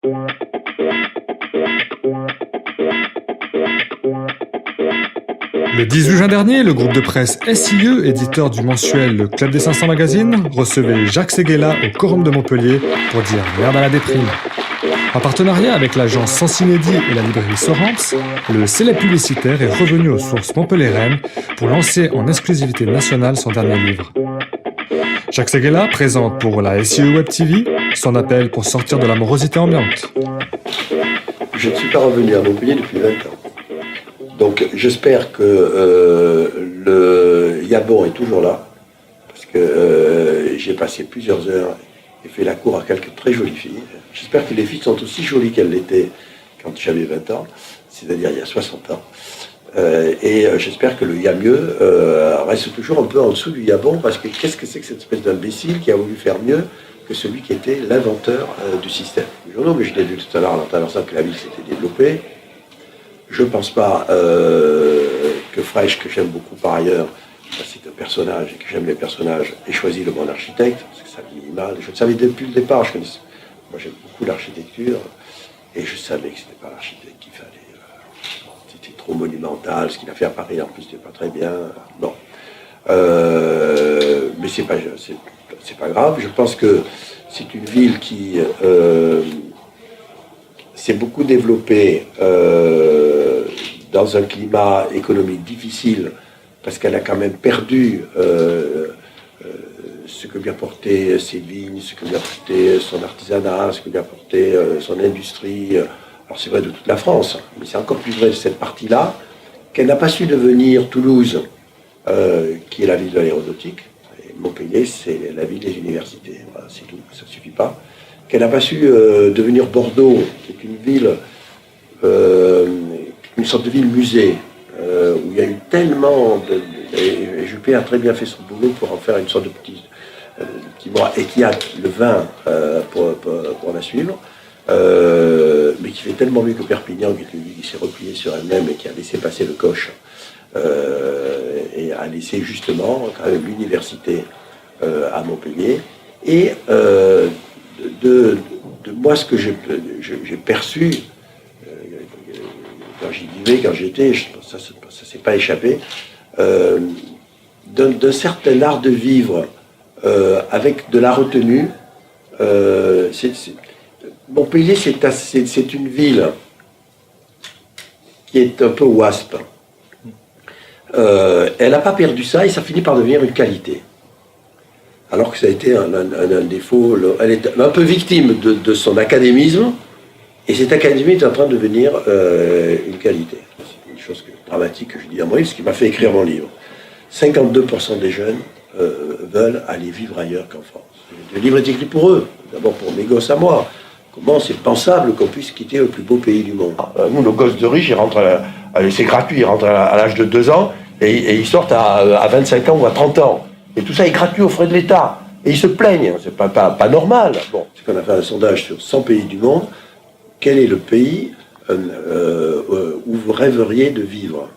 Le 18 juin dernier, le groupe de presse SIE, éditeur du mensuel Le Club des 500 Magazine, recevait Jacques Séguéla au Quorum de Montpellier pour dire merde à la déprime. En partenariat avec l'agence Sens Inédit et la librairie Sorens, le célèbre publicitaire est revenu aux sources montpelliéraines pour lancer en exclusivité nationale son dernier livre. Jacques Séguéla présente pour la SIE Web TV son appel pour sortir de la morosité ambiante. Je ne suis pas revenu à Montpellier depuis 20 ans. Donc j'espère que le Yabon est toujours là, parce que j'ai passé plusieurs heures et fait la cour à quelques très jolies filles. J'espère que les filles sont aussi jolies qu'elles l'étaient quand j'avais 20 ans, c'est-à-dire il y a 60 ans. Et j'espère que le Yamieux reste toujours un peu en dessous du Yabon, parce que qu'est-ce que c'est que cette espèce d'imbécile qui a voulu faire mieux que celui qui était l'inventeur du système. Les journaux, mais je l'ai vu tout à l'heure en traversant que la ville s'était développée. Je ne pense pas que Fraiche, que j'aime beaucoup par ailleurs, c'est un personnage et que j'aime les personnages, ait choisi le bon architecte, parce que ça vieillit mal. Je le savais depuis le départ, moi j'aime beaucoup l'architecture, et je savais que ce n'était pas l'architecte qu'il fallait. C'était trop monumental, ce qu'il a fait à Paris en plus c'était pas très bien. Bon. Mais c'est pas grave, je pense que c'est une ville qui s'est beaucoup développée dans un climat économique difficile, parce qu'elle a quand même perdu ce que lui apportaient ses vignes, ce que lui apportait son artisanat, ce que lui apportait son industrie. Alors c'est vrai de toute la France, mais c'est encore plus vrai de cette partie-là, qu'elle n'a pas su devenir Toulouse, qui est la ville de l'aéronautique. Et Montpellier, c'est la ville des universités. Voilà, c'est tout, ça ne suffit pas. Qu'elle n'a pas su devenir Bordeaux, qui est une ville, une sorte de ville musée, où il y a eu tellement et Juppé a très bien fait son boulot pour en faire une sorte de petit bois, et qui a le vin pour la suivre, mais qui fait tellement mieux que Perpignan, qui est une ville qui s'est repliée sur elle-même et qui a laissé passer le coche, et a laissé justement quand même l'université à Montpellier. Et de moi, ce que j'ai perçu quand j'y vivais, quand j'y étais, ça ne s'est pas échappé, d'un certain art de vivre avec de la retenue. Montpellier, c'est une ville qui est un peu wasp. Elle n'a pas perdu ça, et ça finit par devenir une qualité. Alors que ça a été un défaut. Elle est un peu victime de son académisme, et cet académisme est en train de devenir une qualité. C'est une chose dramatique que je dis à moi, ce qui m'a fait écrire mon livre. 52% des jeunes veulent aller vivre ailleurs qu'en France. Le livre est écrit pour eux, d'abord pour mes gosses à moi. Comment c'est pensable qu'on puisse quitter le plus beau pays du monde? Nous, nos gosses de riches, ils rentrent, c'est gratuit, ils rentrent à l'âge de 2 ans, et ils sortent à 25 ans ou à 30 ans. Et tout ça est gratuit aux frais de l'État. Et ils se plaignent, c'est pas normal. Bon, c'est qu'on a fait un sondage sur 100 pays du monde. Quel est le pays où vous rêveriez de vivre?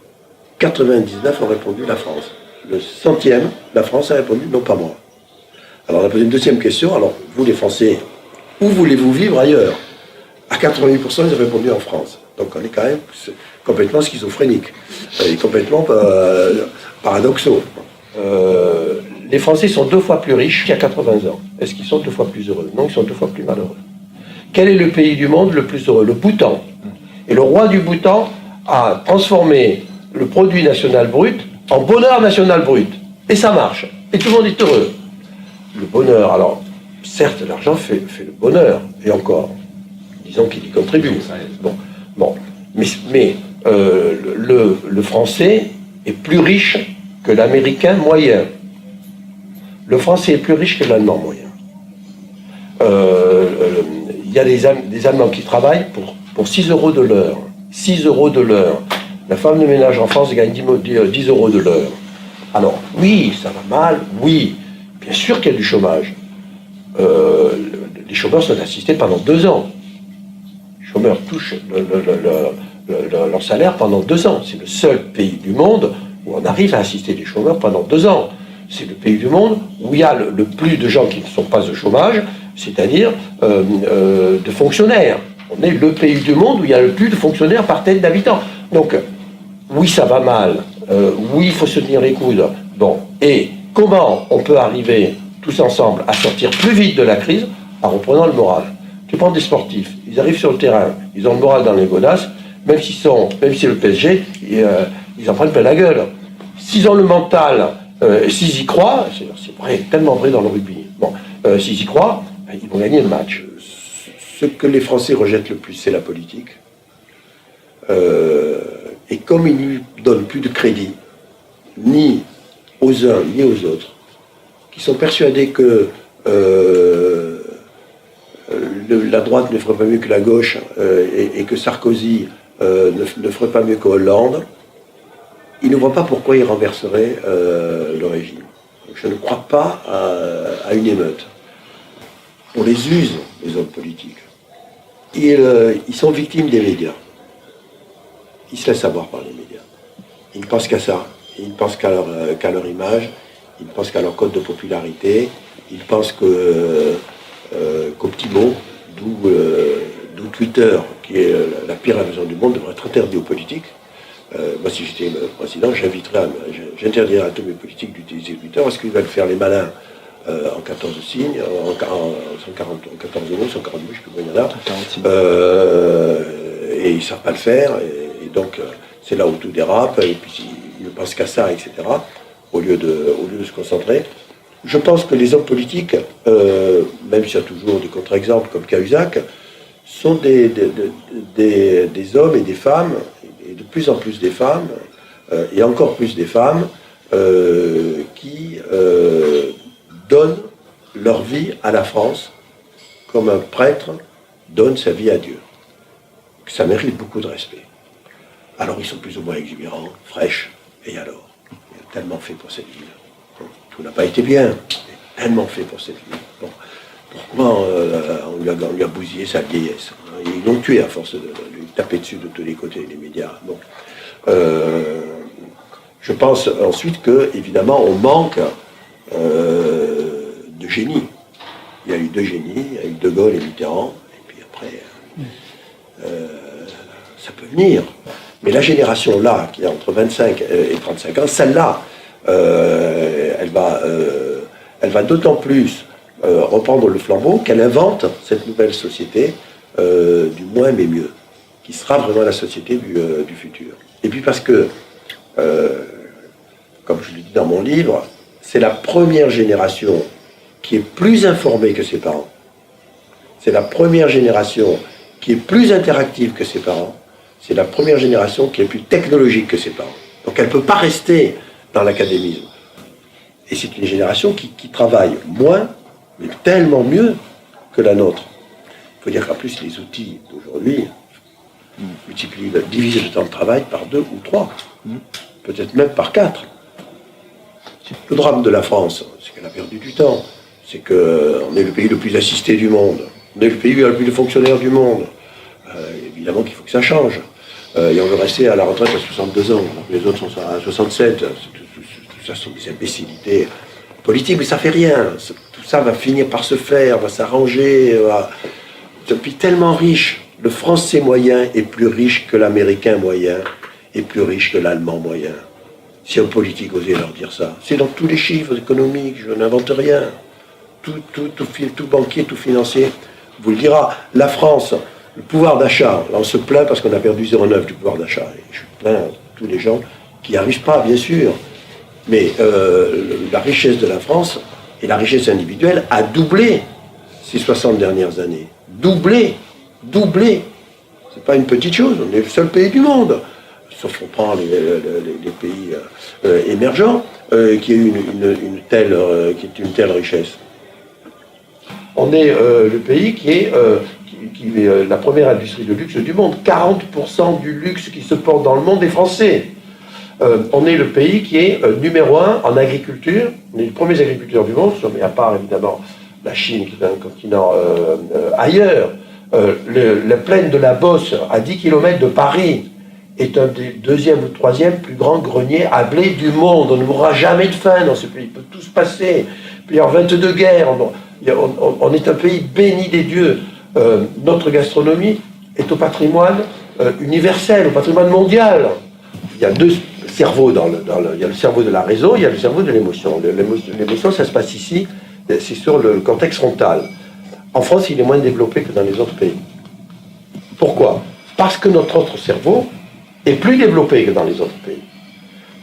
99 ont répondu la France. Le 100e, la France a répondu non, pas moi. Alors on a posé une deuxième question. Alors vous les Français, où voulez-vous vivre ailleurs? À 88%, ils ont répondu en France. Donc on est quand même complètement schizophrénique et complètement paradoxaux. Les Français sont 2 fois plus riches qu'il y a 80 ans. Est-ce qu'ils sont 2 fois plus heureux? Non, ils sont 2 fois plus malheureux. Quel est le pays du monde le plus heureux? Le Bhoutan. Et le roi du Bhoutan a transformé le produit national brut en bonheur national brut. Et ça marche. Et tout le monde est heureux. Le bonheur, alors, certes, l'argent fait le bonheur, et encore, disons qu'il y contribue. Bon. Mais le Français est plus riche que l'Américain moyen. Le Français est plus riche que l'Allemand moyen. Il y a des Allemands qui travaillent pour 6 euros de l'heure. 6 euros de l'heure. La femme de ménage en France gagne 10 euros de l'heure. Alors, oui, ça va mal, oui. Bien sûr qu'il y a du chômage. Les chômeurs sont assistés pendant 2 ans. Les chômeurs touchent leur salaire pendant 2 ans. C'est le seul pays du monde où on arrive à assister les chômeurs pendant 2 ans. C'est le pays du monde où il y a le plus de gens qui ne sont pas au chômage, c'est-à-dire de fonctionnaires. On est le pays du monde où il y a le plus de fonctionnaires par tête d'habitants. Donc, oui, ça va mal. Oui, il faut se tenir les coudes. Bon, et comment on peut arriver tous ensemble à sortir plus vite de la crise en reprenant le moral? Tu prends des sportifs, ils arrivent sur le terrain, ils ont le moral dans les godasses, même si c'est le PSG, ils en prennent plein la gueule. S'ils ont le mental, s'ils y croient, c'est vrai, tellement vrai dans le rugby. Bon, s'ils y croient, ils vont gagner le match. Ce que les Français rejettent le plus, c'est la politique. Et comme ils ne lui donnent plus de crédit, ni aux uns ni aux autres, qui sont persuadés que la droite ne ferait pas mieux que la gauche et que Sarkozy ne ferait pas mieux que Hollande, ils ne voient pas pourquoi ils renverseraient le régime. Je ne crois pas à une émeute. On les use, les hommes politiques. Ils sont victimes des médias. Ils se laissent avoir par les médias. Ils ne pensent qu'à ça. Ils ne pensent qu'à leur image. Ils ne pensent qu'à leur code de popularité. Ils pensent qu'au petit mot, d'où Twitter, qui est la pire invention du monde, devrait être interdit aux politiques. Moi, si j'étais président, j'interdirais à tous mes politiques d'utiliser Twitter parce qu'ils veulent faire les malins en 14 signes, en 14 mots, 140 mots, je ne sais plus combien il y en a. Et ils ne savent pas le faire. Et donc, c'est là où tout dérape. Et puis, ils ne pensent qu'à ça, etc. Au lieu de se concentrer. Je pense que les hommes politiques, même s'il y a toujours des contre-exemples comme Cahuzac, sont des hommes et des femmes, et de plus en plus des femmes, et encore plus des femmes, qui donnent leur vie à la France comme un prêtre donne sa vie à Dieu. Ça mérite beaucoup de respect. Alors ils sont plus ou moins exubérants, fraîches, et alors? Il a tellement fait pour cette ville. Tout n'a pas été bien, mais tellement fait pour cette ville. Bon. Pourquoi on lui a bousillé sa vieillesse? Ils l'ont tué à force de lui taper dessus de tous les côtés, les médias. Donc, je pense ensuite que, évidemment, on manque de génie. Il y a eu deux génies, il y a eu De Gaulle et Mitterrand, et puis après, ça peut venir. Mais la génération là, qui a entre 25 et 35 ans, celle-là, elle va d'autant plus reprendre le flambeau qu'elle invente cette nouvelle société du moins mais mieux, qui sera vraiment la société du futur. Et puis parce que, comme je le dis dans mon livre, c'est la première génération qui est plus informée que ses parents. C'est la première génération qui est plus interactive que ses parents. C'est la première génération qui est plus technologique que ses parents. Donc elle ne peut pas rester dans l'académisme. Et c'est une génération qui travaille moins, mais tellement mieux que la nôtre. Il faut dire qu'en plus, les outils d'aujourd'hui divisent le temps de travail par 2 ou 3, peut-être même par 4. Le drame de la France, c'est qu'elle a perdu du temps. C'est qu'on est le pays le plus assisté du monde. On est le pays où il y a le plus de fonctionnaires du monde. Évidemment qu'il faut que ça change. Et on veut rester à la retraite à 62 ans, alors que les autres sont à 67. Tout ça sont des imbécilités politiques, mais ça fait rien. Tout ça va finir par se faire, va s'arranger. Depuis tellement riche, le français moyen est plus riche que l'américain moyen, et plus riche que l'allemand moyen. Si un politique osait leur dire ça, c'est dans tous les chiffres économiques, je n'invente rien. Tout banquier, tout financier vous le dira. La France, le pouvoir d'achat, là on se plaint parce qu'on a perdu 0,9 du pouvoir d'achat. Et je plains tous les gens qui n'y arrivent pas, bien sûr. Mais la richesse de la France et la richesse individuelle a doublé ces 60 dernières années. Doublé. C'est pas une petite chose, on est le seul pays du monde. Sauf qu'on prend les pays émergents qui a eu une telle richesse. On est le pays qui est la première industrie de luxe du monde. 40% du luxe qui se porte dans le monde est français. On est le pays qui est numéro 1 en agriculture. On est les premiers agriculteurs du monde, mais à part évidemment la Chine qui est un continent ailleurs. La plaine de la Beauce, à 10 km de Paris, est un des deuxième ou troisième plus grands greniers à blé du monde. On ne mourra jamais de faim dans ce pays. Il peut tout se passer. Il peut y avoir 22 guerres. On est un pays béni des dieux. Notre gastronomie est au patrimoine universel, au patrimoine mondial. Il y a deux cerveaux il y a le cerveau de la raison, il y a le cerveau de l'émotion. L'émotion, ça se passe ici, c'est sur le cortex frontal. En France, il est moins développé que dans les autres pays. Pourquoi? Parce que notre autre cerveau est plus développé que dans les autres pays.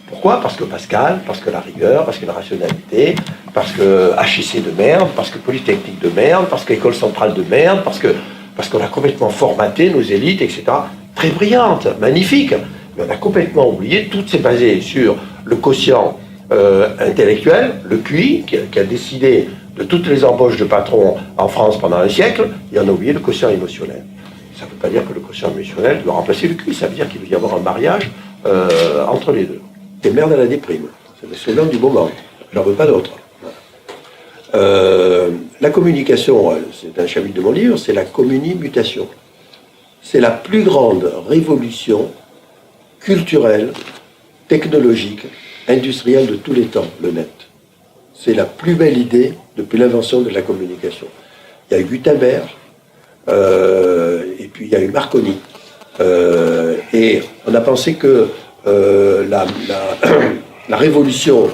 Pourquoi? Parce que Pascal, parce que la rigueur, parce que la rationalité, parce que HEC de merde, parce que Polytechnique de merde, parce qu'École centrale de merde, parce qu'on a complètement formaté nos élites, etc. Très brillantes, magnifiques. Mais on a complètement oublié, tout s'est basé sur le quotient intellectuel, le QI, qui a décidé de toutes les embauches de patrons en France pendant un siècle, et on a oublié le quotient émotionnel. Ça ne veut pas dire que le quotient émotionnel doit remplacer le QI, ça veut dire qu'il doit y avoir un mariage entre les deux. C'est merde à la déprime, c'est le slogan du moment, j'en veux pas d'autre. La communication, c'est un chapitre de mon livre, c'est la communimutation. C'est la plus grande révolution culturelle, technologique, industrielle de tous les temps, le net. C'est la plus belle idée depuis l'invention de la communication. Il y a eu Gutenberg, et puis il y a eu Marconi. Et on a pensé que la révolution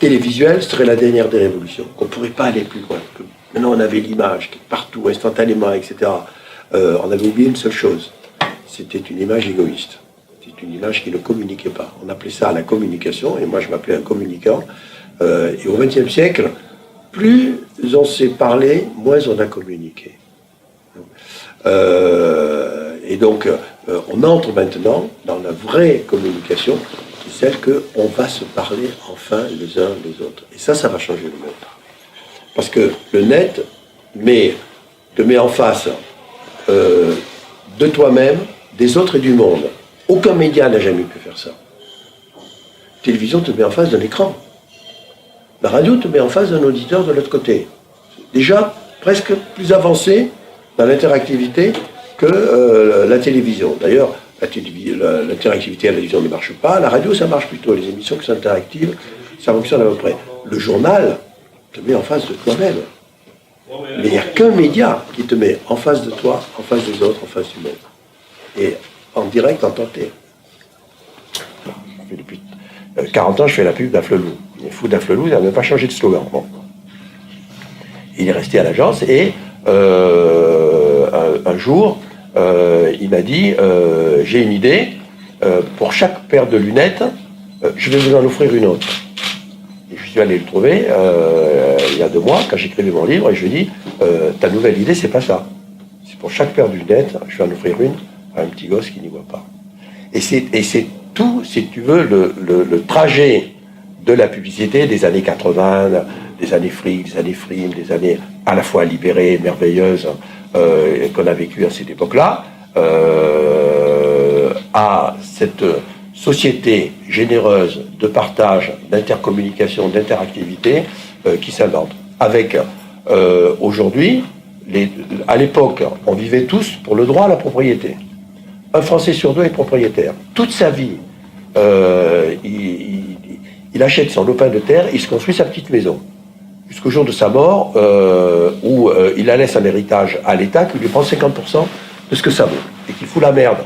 télévisuelle serait la dernière des révolutions, qu'on ne pourrait pas aller plus loin. Que maintenant on avait l'image qui est partout, instantanément, etc. On avait oublié une seule chose, c'était une image égoïste. C'était une image qui ne communiquait pas. On appelait ça la communication, et moi je m'appelais un communicant. Et au XXe siècle, plus on s'est parlé, moins on a communiqué. Et donc, on entre maintenant dans la vraie communication, qui est celle qu'on va se parler enfin les uns les autres. Et ça va changer le monde. Parce que le net te met en face de toi-même, des autres et du monde. Aucun média n'a jamais pu faire ça. La télévision te met en face d'un écran. La radio te met en face d'un auditeur de l'autre côté. C'est déjà presque plus avancé dans l'interactivité que la télévision. D'ailleurs, l'interactivité à la télévision ne marche pas. La radio, ça marche plutôt. Les émissions qui sont interactives, ça fonctionne à peu près. Le journal te met en face de toi-même. Mais il n'y a qu'un média qui te met en face de toi, en face des autres, en face du monde. Et en direct, en temps T. Depuis 40 ans, je fais la pub d'Afflelou. Les fous d'Afflelou, il n'a même pas changé de slogan. Bon. Il est resté à l'agence et un jour, il m'a dit j'ai une idée, pour chaque paire de lunettes, je vais vous en offrir une autre. Et je suis allé le trouver il y a 2 mois, quand j'écrivais mon livre, et je lui ai dit ta nouvelle idée, c'est pas ça. C'est pour chaque paire de lunettes, je vais en offrir une à un petit gosse qui n'y voit pas. Et c'est tout, si tu veux, le trajet de la publicité des années 80, des années fric, des années frime, des années à la fois libérées, merveilleuses, qu'on a vécues à cette époque-là, à cette société généreuse de partage, d'intercommunication, d'interactivité qui s'invente. Avec, aujourd'hui, à l'époque, on vivait tous pour le droit à la propriété. Un Français sur 2 est propriétaire. Toute sa vie, il achète son lopin de terre, il se construit sa petite maison. Jusqu'au jour de sa mort, où il la laisse en héritage à l'État, qui lui prend 50% de ce que ça vaut. Et qui fout la merde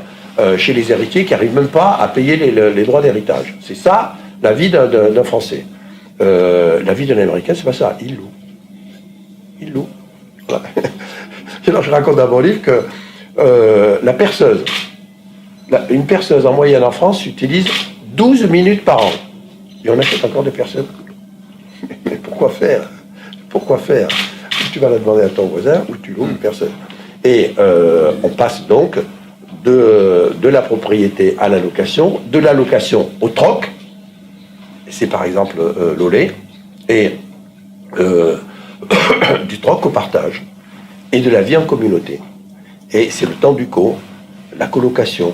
chez les héritiers qui n'arrivent même pas à payer les droits d'héritage. C'est ça, la vie d'un Français. La vie d'un Américain, c'est pas ça. Il loue. Il loue. Voilà. Alors, je raconte dans mon livre que la perceuse, une perceuse en moyenne en France utilise 12 minutes par an. Et on achète encore des perceuses. Mais pourquoi faire? Pourquoi faire? Tu vas la demander à ton voisin ou tu loues une perceuse. Et on passe donc de la propriété à la location, de la location au troc, c'est par exemple l'olé, et du troc au partage, et de la vie en communauté. Et c'est le temps du co, la colocation,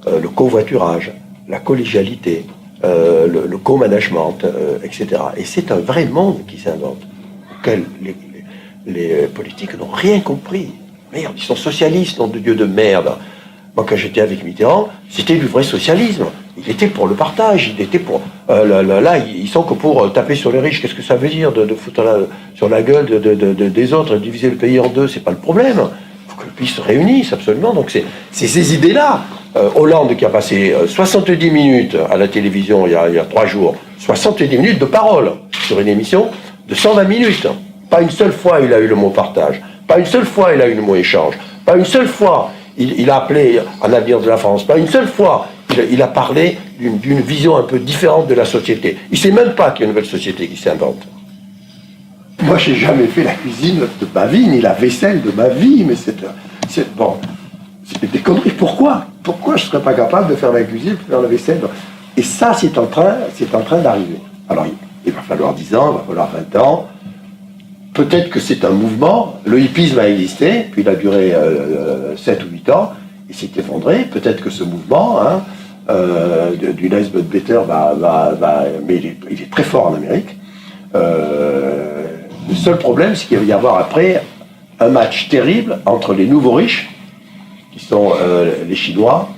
le covoiturage, la collégialité, le co-management, etc. Et c'est un vrai monde qui s'invente, auquel les politiques n'ont rien compris. Merde, ils sont socialistes, nom de Dieu de merde. Moi, quand j'étais avec Mitterrand, c'était du vrai socialisme. Il était pour le partage, il était pour... là, ils sont que pour taper sur les riches. Qu'est-ce que ça veut dire de foutre sur la gueule des autres, diviser le pays en deux? C'est pas le problème. Il faut que le puis ils se réunissent absolument. Donc c'est ces idées-là. Hollande qui a passé 70 minutes à la télévision il y a 3 jours, 70 minutes de parole sur une émission de 120 minutes. Pas une seule fois il a eu le mot partage, pas une seule fois il a eu le mot échange, pas une seule fois il a appelé un avenir de la France, pas une seule fois il a parlé d'une vision un peu différente de la société. Il ne sait même pas qu'il y a une nouvelle société qui s'invente. Moi, j'ai jamais fait la cuisine de ma vie, ni la vaisselle de ma vie, mais c'est bon, c'est des conneries. Pourquoi je ne serais pas capable de faire la cuisine, de faire la vaisselle? Et ça, c'est en train d'arriver. Alors, il va falloir 10 ans, il va falloir 20 ans. Peut-être que c'est un mouvement. Le hippisme a existé, puis il a duré 7 ou 8 ans, il s'est effondré. Peut-être que ce mouvement, du Nice but better, mais il est très fort en Amérique. Le seul problème, c'est qu'il va y avoir après un match terrible entre les nouveaux riches, qui sont les Chinois,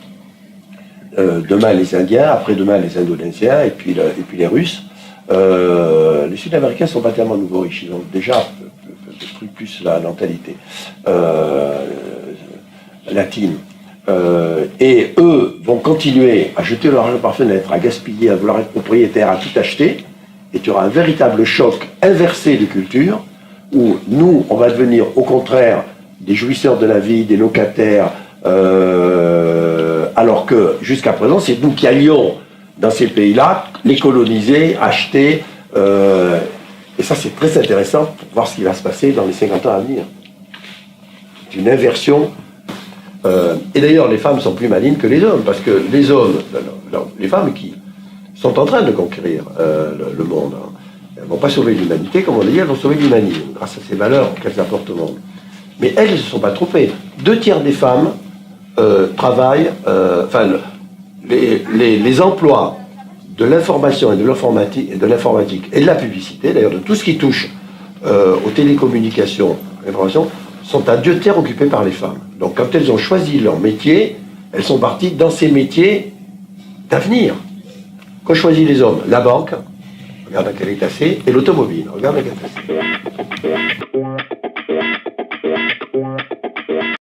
demain les Indiens, après-demain les Indonésiens, et puis les Russes. Les Sud-Américains ne sont pas tellement nouveaux riches, ils ont déjà pris plus la mentalité latine. Et eux vont continuer à jeter leur argent par fenêtre, à gaspiller, à vouloir être propriétaires, à tout acheter. Et tu auras un véritable choc inversé de culture, où nous, on va devenir au contraire des jouisseurs de la vie, des locataires, alors que jusqu'à présent, c'est nous qui allions dans ces pays-là, les coloniser, acheter. Et ça, c'est très intéressant pour voir ce qui va se passer dans les 50 ans à venir. C'est une inversion. Et d'ailleurs, les femmes sont plus malines que les hommes, parce que les hommes, les femmes qui sont en train de conquérir le monde. Elles ne vont pas sauver l'humanité, comme on dit, elles vont sauver l'humanisme, grâce à ces valeurs qu'elles apportent au monde. Mais elles ne se sont pas trompées. 2 tiers des femmes travaillent, les emplois de l'information et de l'informatique et de la publicité, d'ailleurs de tout ce qui touche aux télécommunications, l'information, sont à 2 tiers occupés par les femmes. Donc quand elles ont choisi leur métier, elles sont parties dans ces métiers d'avenir. Qu'ont choisi les hommes? La banque, regarde à quel est tassée, et l'automobile, regarde à quel est tassée.